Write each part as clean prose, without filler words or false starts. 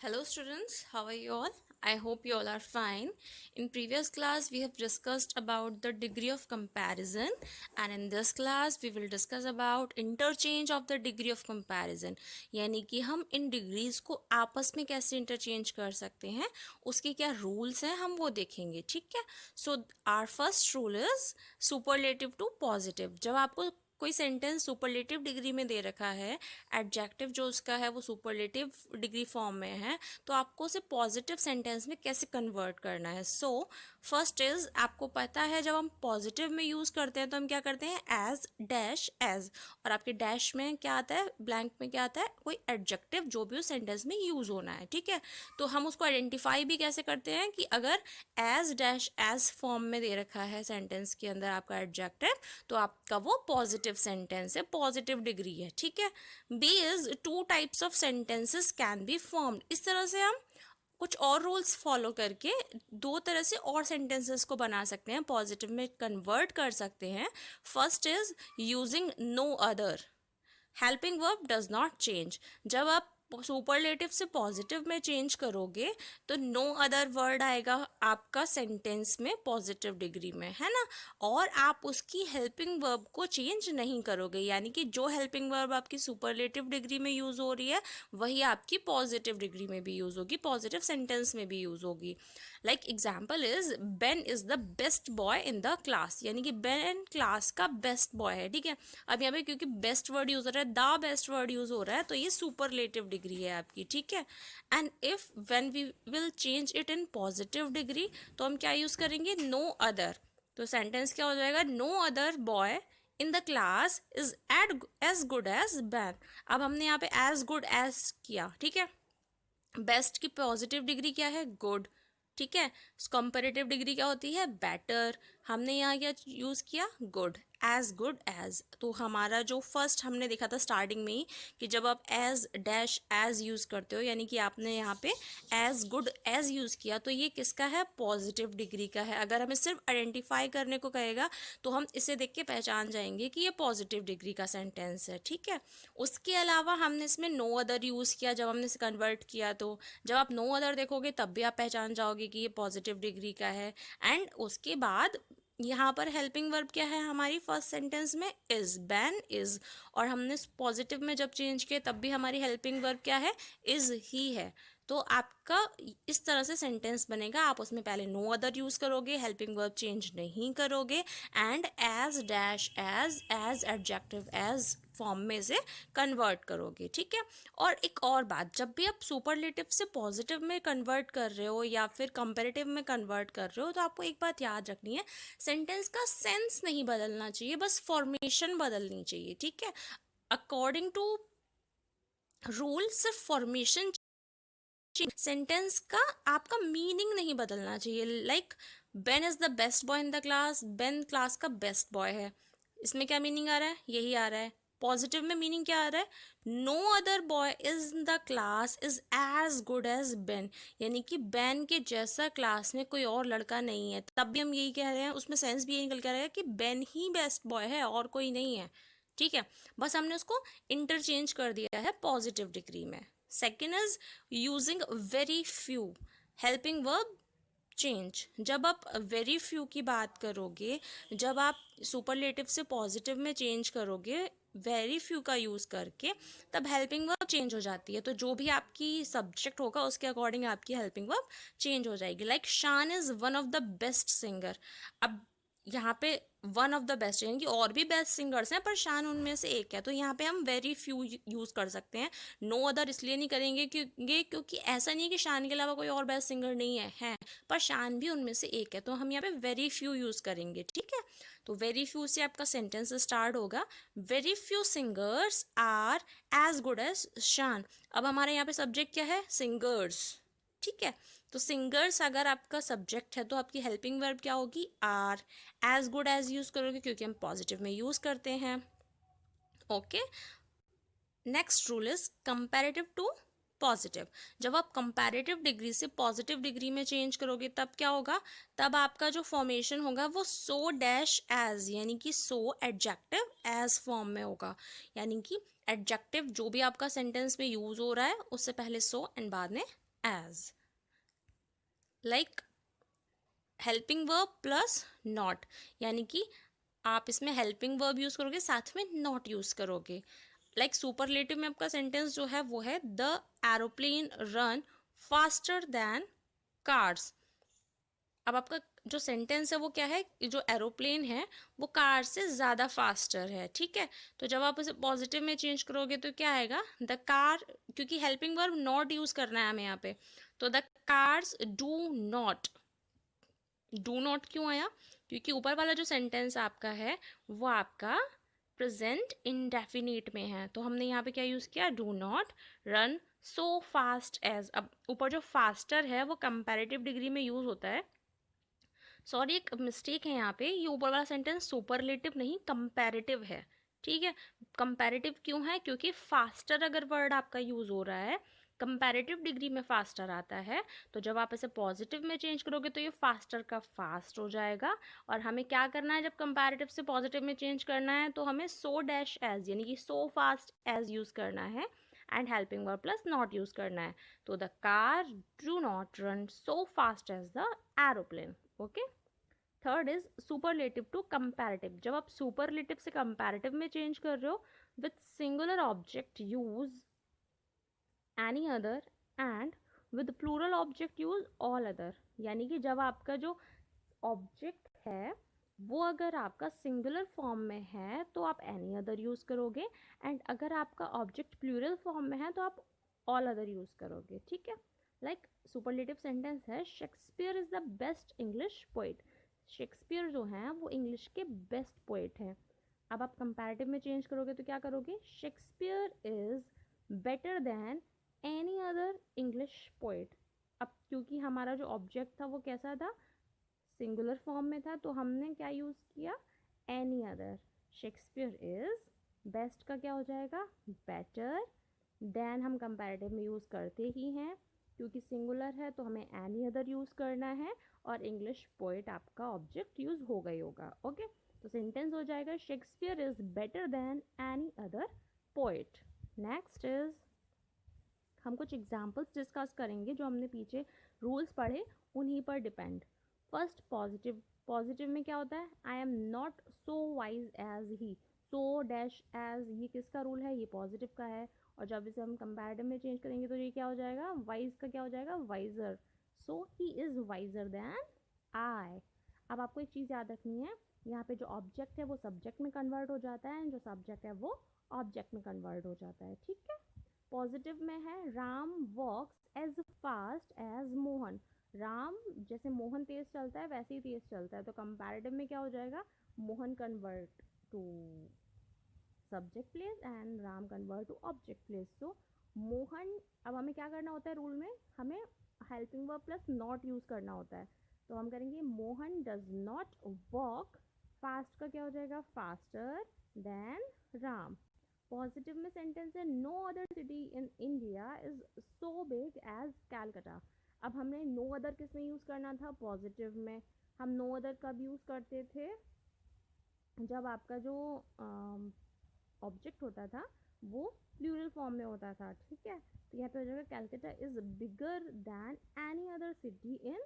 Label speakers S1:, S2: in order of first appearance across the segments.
S1: Hello students, how are you all? I hope you all are fine. In previous class we have discussed about the degree of comparison, and in this class we will discuss about interchange of the degree of comparison. यानी कि हम इन degrees को आपस में कैसे interchange कर सकते हैं, उसके क्या रूल्स हैं हम वो देखेंगे. ठीक है. So our first rule is superlative to positive. जब आपको कोई सेंटेंस सुपरलेटिव डिग्री में दे रखा है, एडजेक्टिव जो उसका है वो सुपरलेटिव डिग्री फॉर्म में है, तो आपको उसे पॉजिटिव सेंटेंस में कैसे कन्वर्ट करना है. सो फर्स्ट इज, आपको पता है जब हम पॉजिटिव में यूज़ करते हैं तो हम क्या करते हैं, एज डैश एज, और आपके डैश में क्या आता है, ब्लैंक में क्या आता है, कोई एडजेक्टिव जो भी उस सेंटेंस में यूज़ होना है. ठीक है. तो हम उसको आइडेंटिफाई भी कैसे करते हैं कि अगर एज डैश एज फॉर्म में दे रखा है सेंटेंस के अंदर आपका एडजेक्टिव, तो आपका वो पॉजिटिव सेंटेंस है, पॉजिटिव डिग्री है. ठीक है. B is two types of sentences can be formed. इस तरह से हम कुछ और रूल्स फॉलो करके दो तरह से और सेंटेंसेस को बना सकते हैं, पॉजिटिव में कन्वर्ट कर सकते हैं. First is using no other. Helping verb does not change. जब आप सुपरलेटिव से पॉजिटिव में चेंज करोगे तो नो अदर वर्ड आएगा आपका सेंटेंस में पॉजिटिव डिग्री में, है ना. और आप उसकी हेल्पिंग वर्ब को चेंज नहीं करोगे, यानी कि जो हेल्पिंग वर्ब आपकी सुपरलेटिव डिग्री में यूज़ हो रही है वही आपकी पॉजिटिव डिग्री में भी यूज़ होगी, पॉजिटिव सेंटेंस में भी यूज़ होगी. Like example is, Ben is the best boy in the class. यानी कि बेन क्लास का बेस्ट बॉय है. ठीक है. अब यहाँ पे क्योंकि बेस्ट वर्ड यूज़ हो रहा है, द बेस्ट वर्ड यूज़ हो रहा है, तो ये सुपरलेटिव डिग्री है आपकी. ठीक है. And if when we will change it in positive degree, तो हम क्या यूज़ करेंगे, नो अदर. तो सेंटेंस क्या हो जाएगा, no other boy in the class is as good as Ben. अब हमने यहाँ पे एज गुड एज किया. ठीक है. बेस्ट की पॉजिटिव डिग्री क्या है, गुड. ठीक है. कंपेरेटिव डिग्री क्या होती है, बेटर. हमने यहाँ क्या यूज़ किया, गुड. As good as. तो हमारा जो फर्स्ट हमने देखा था स्टार्टिंग में ही कि जब आप एज डैश एज यूज़ करते हो, यानी कि आपने यहाँ पे एज गुड एज यूज़ किया, तो ये किसका है, पॉजिटिव डिग्री का है. अगर हमें सिर्फ आइडेंटिफाई करने को कहेगा तो हम इसे देख के पहचान जाएंगे कि ये पॉजिटिव डिग्री का सेंटेंस है. ठीक है. उसके अलावा हमने इसमें नो अदर यूज़ किया जब हमने इसे कन्वर्ट किया, तो जब आप नो अदर देखोगे तब भी आप पहचान जाओगे कि ये पॉजिटिव डिग्री का है. एंड उसके बाद यहाँ पर हेल्पिंग वर्ब क्या है हमारी फर्स्ट सेंटेंस में, इज. Ban is. और हमने पॉजिटिव में जब चेंज किया तब भी हमारी हेल्पिंग वर्ब क्या है, इज ही है. तो आपका इस तरह से सेंटेंस बनेगा. आप उसमें पहले नो अदर यूज़ करोगे, हेल्पिंग वर्ब चेंज नहीं करोगे, and as dash as adjective as form में से कन्वर्ट करोगे. ठीक है. और एक और बात, जब भी आप सुपरलेटिव से पॉजिटिव में कन्वर्ट कर रहे हो या फिर कंपेरेटिव में कन्वर्ट कर रहे हो, तो आपको एक बात याद रखनी है, सेंटेंस का सेंस नहीं बदलना चाहिए, बस फॉर्मेशन बदलनी चाहिए. ठीक है. अकॉर्डिंग टू रूल सिर्फ फॉर्मेशन, सेंटेंस का आपका मीनिंग नहीं बदलना चाहिए. Like Ben is the best boy in the class, Ben class का बेस्ट बॉय है. इसमें क्या मीनिंग आ रहा है, यही आ रहा है. पॉजिटिव में मीनिंग क्या आ रहा है, no other boy is in the class is as good as Ben. यानी कि बेन के जैसा क्लास में कोई और लड़का नहीं है. तब भी हम यही कह रहे हैं, उसमें सेंस भी यही निकल के आ रहा है कि बेन ही बेस्ट बॉय है और कोई नहीं है. ठीक है. बस हमने उसको इंटरचेंज कर दिया है पॉजिटिव डिग्री में. Second is using very few. Helping verb change. जब आप वेरी फ्यू की बात करोगे, जब आप सुपरलेटिव से पॉजिटिव में चेंज करोगे वेरी फ्यू का यूज़ करके, तब हेल्पिंग वर्ब चेंज हो जाती है. तो जो भी आपकी सब्जेक्ट होगा उसके अकॉर्डिंग आपकी हेल्पिंग वर्ब चेंज हो जाएगी. लाइक शान is one of the best singer. अब यहाँ पे वन ऑफ द बेस्ट यानी कि और भी बेस्ट सिंगर्स हैं, पर शान उनमें से एक है, तो यहाँ पे हम वेरी फ्यू यूज़ कर सकते हैं. नो अदर इसलिए नहीं करेंगे क्योंकि ऐसा नहीं है कि शान के अलावा कोई और बेस्ट सिंगर नहीं है, पर शान भी उनमें से एक है, तो हम यहाँ पे वेरी फ्यू यूज़ करेंगे. ठीक है. तो वेरी फ्यू से आपका सेंटेंस स्टार्ट होगा, very few singers are as good as Shaan. अब हमारे यहाँ पे सब्जेक्ट क्या है, सिंगर्स. ठीक है. तो सिंगर्स अगर आपका सब्जेक्ट है तो आपकी हेल्पिंग वर्ब क्या होगी, are. As good as use करोगे क्योंकि हम पॉजिटिव में यूज़ करते हैं. Okay. Next rule is comparative to positive. जब आप कंपैरेटिव डिग्री से पॉजिटिव डिग्री में चेंज करोगे तब क्या होगा, तब आपका जो फॉर्मेशन होगा वो सो डैश एज, यानी कि सो एडजेक्टिव एज फॉर्म में होगा. यानी कि एडजेक्टिव जो भी आपका सेंटेंस में यूज़ हो रहा है उससे पहले सो एंड बाद में as, like helping verb plus not, यानी कि आप इसमें हेल्पिंग वर्ब यूज करोगे, साथ में नॉट यूज करोगे. लाइक सुपरलेटिव में आपका सेंटेंस जो है वो है the aeroplane run faster than cars. अब आपका जो सेंटेंस है वो क्या है, जो एरोप्लेन है वो कार से ज़्यादा फास्टर है. ठीक है, तो जब आप उसे पॉजिटिव में चेंज करोगे तो क्या आएगा, द कार, क्योंकि हेल्पिंग वर्ब नॉट यूज़ करना है हमें यहाँ पे, तो द कार्स डू नॉट क्यों आया, क्योंकि ऊपर वाला जो सेंटेंस आपका है वो आपका प्रेजेंट इंडेफिनिट में है, तो हमने यहाँ पे क्या यूज़ किया, do not run so fast as. अब ऊपर जो फास्टर है वो कंपैरेटिव डिग्री में यूज़ होता है. सॉरी, एक मिस्टेक है यहाँ पे, ये ऊपर वाला सेंटेंस सुपरलेटिव नहीं कंपैरेटिव है. ठीक है, कंपैरेटिव क्यों है, क्योंकि फास्टर अगर वर्ड आपका यूज़ हो रहा है, कंपैरेटिव डिग्री में फास्टर आता है, तो जब आप इसे पॉजिटिव में चेंज करोगे तो ये फास्टर का फास्ट हो जाएगा. और हमें क्या करना है, जब कंपैरेटिव से पॉजिटिव में चेंज करना है तो हमें सो डैश एज यानी कि सो फास्ट एज यूज़ करना है, and helping verb plus not use करना है. तो the car do not run so fast as the aeroplane. Okay. Third is superlative to comparative. जब आप सुपरलेटिव से कंपैरेटिव में चेंज कर रहे हो, with singular object use any other and with plural object use all other. यानी कि जब आपका जो ऑब्जेक्ट है वो अगर आपका सिंगुलर फॉर्म में है तो आप एनी अदर यूज़ करोगे, एंड अगर आपका ऑब्जेक्ट प्लूरल फॉर्म में है तो आप ऑल अदर यूज़ करोगे. ठीक है, लाइक सुपरलेटिव सेंटेंस है Shakespeare is the best English poet. Shakespeare जो हैं वो इंग्लिश के बेस्ट पोइट हैं. अब आप कंपैरेटिव में चेंज करोगे तो क्या करोगे, Shakespeare is better than any other English poet. अब क्योंकि हमारा जो ऑब्जेक्ट था वो कैसा था, सिंगुलर फॉर्म में था, तो हमने क्या यूज़ किया, any other. Shakespeare is best का क्या हो जाएगा, बेटर देन. हम कंपैरेटिव में यूज़ करते ही हैं, क्योंकि सिंगुलर है तो हमें एनी अदर यूज़ करना है, और इंग्लिश पोइट आपका ऑब्जेक्ट यूज़ हो गई होगा. ओके, तो सेंटेंस हो जाएगा Shakespeare is better than any other poet. Next is हम कुछ एग्जाम्पल्स डिस्कस करेंगे जो हमने पीछे रूल्स पढ़े उन्हीं पर डिपेंड. First positive. पॉजिटिव में क्या होता है, I am not so wise as he. So dash as, ये किसका रूल है, ये पॉजिटिव का है. और जब इसे हम कंपैरेटिव में चेंज करेंगे तो ये क्या हो जाएगा, वाइज का क्या हो जाएगा, wiser. So he is wiser than I. अब आपको एक चीज़ याद रखनी है, यहाँ पे जो ऑब्जेक्ट है वो सब्जेक्ट में कन्वर्ट हो जाता है, एंड जो सब्जेक्ट है वो ऑब्जेक्ट में कन्वर्ट हो जाता है. ठीक है. पॉजिटिव में है Ram walks as fast as Mohan. Ram जैसे मोहन तेज चलता है वैसे ही तेज चलता है, तो कंपैरेटिव में क्या हो जाएगा, Mohan convert to subject place and Ram convert to object place. So Mohan, अब हमें क्या करना होता है रूल में, हमें helping verb plus not use करना होता है, तो हम करेंगे Mohan does not walk fast का क्या हो जाएगा, फास्टर देन राम. पॉजिटिव में सेंटेंस है no other city in India is so big as Calcutta. अब हमने नो अदर किस में यूज़ करना था, पॉजिटिव में. हम नो अदर कब यूज़ करते थे, जब आपका जो ऑब्जेक्ट होता था वो प्लूरल फॉर्म में होता था. ठीक है, तो यहाँ पे हो जाएगा Calcutta is bigger than any other city in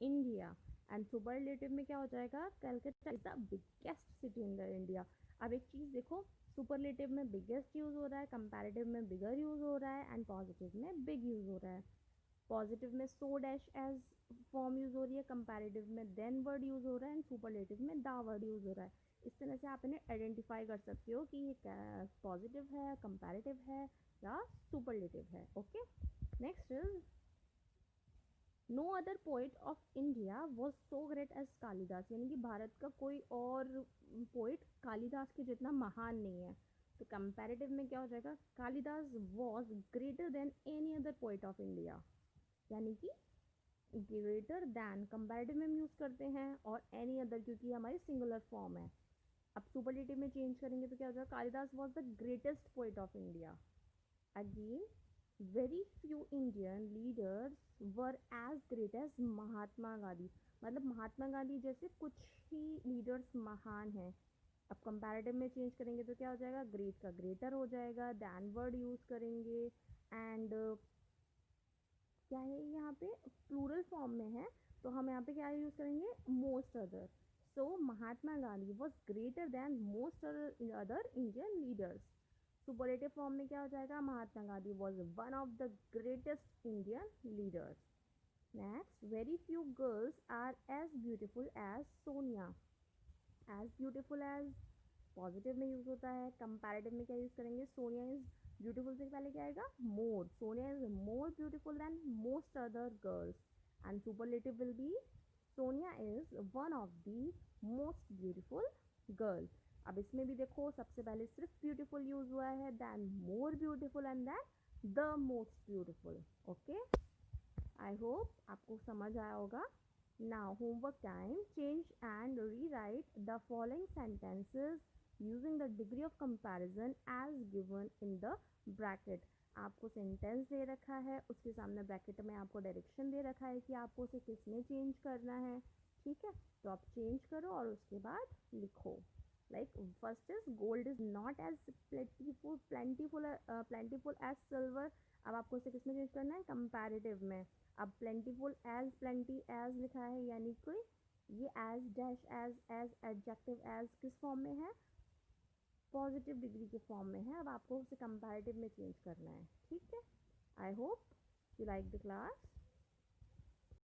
S1: India. And superlative में क्या हो जाएगा, Calcutta is the biggest city in the India. अब एक चीज़ देखो, सुपरलेटिव में बिगेस्ट यूज़ हो रहा है, कंपैरेटिव में बिगर यूज़ हो रहा है, एंड पॉजिटिव में बिग यूज़ हो रहा है. पॉजिटिव में so dash as form use हो रही है, कंपैरेटिव में देन वर्ड यूज़ हो रहा है, एंड सुपरलेटिव में दा वर्ड यूज़ हो रहा है. इस तरह से आप इन्हें आइडेंटिफाई कर सकते हो कि ये पॉजिटिव है, कंपैरेटिव है, या सुपरलेटिव है. Okay. Next is no other poet of India was so great as Kalidas. यानी कि भारत का कोई और पोइट कालिदास के जितना महान नहीं है. तो कंपैरेटिव में क्या हो जाएगा, Kalidas was greater then any other poet of India. यानी कि ग्रेटर दैन कंपैरेटिव में हम यूज़ करते हैं, और एनी अदर क्योंकि हमारी सिंगुलर फॉर्म है. अब सुपरलेटिव में चेंज करेंगे तो क्या हो जाएगा, Kalidas was the greatest poet of India. Again very few Indian leaders were as great as Mahatma Gandhi. मतलब महात्मा गांधी जैसे कुछ ही लीडर्स महान हैं. अब कंपैरेटिव में चेंज करेंगे तो क्या हो जाएगा, ग्रेट का ग्रेटर हो जाएगा, दैन वर्ड यूज़ करेंगे, एंड
S2: क्या है यहाँ पे, प्लूरल फॉर्म में है, तो हम यहाँ पे क्या यूज़ करेंगे, most other. So Mahatma Gandhi was greater than most other Indian leaders. Superlative form में क्या हो जाएगा, Mahatma Gandhi was one of the greatest Indian leaders. Next, very few girls are as beautiful as Sonia. As beautiful as positive में use होता है. Comparative में क्या use करेंगे, सोनिया इज ब्यूटीफुल से पहले क्या आएगा, more. Sonia is more beautiful than most other girls. And superlative will be Sonia is one of the most beautiful girl. अब इसमें भी देखो, सबसे पहले सिर्फ ब्यूटीफुल यूज हुआ है, then more beautiful and then the most beautiful. Okay, I hope आपको समझ आया होगा. Now homework time. Change and rewrite the following sentences using the degree of comparison as given in the bracket. आपको sentence दे रखा है, उसके सामने bracket में आपको डायरेक्शन दे रखा है कि आपको उसे किसमें चेंज करना है. ठीक है, तो आप चेंज करो और उसके बाद लिखो. Like first is gold is not as plentiful as silver. अब आपको उसे किसमें चेंज करना है, कंपैरेटिव में. अब प्लेंटीफुल एज, प्लेंटी एज लिखा है, यानी कोई ये as dash as adjective as किस फॉर्म में है, पॉजिटिव डिग्री के फॉर्म में है. अब आपको उसे कंपैरेटिव में चेंज करना है. ठीक है, I hope you like the class.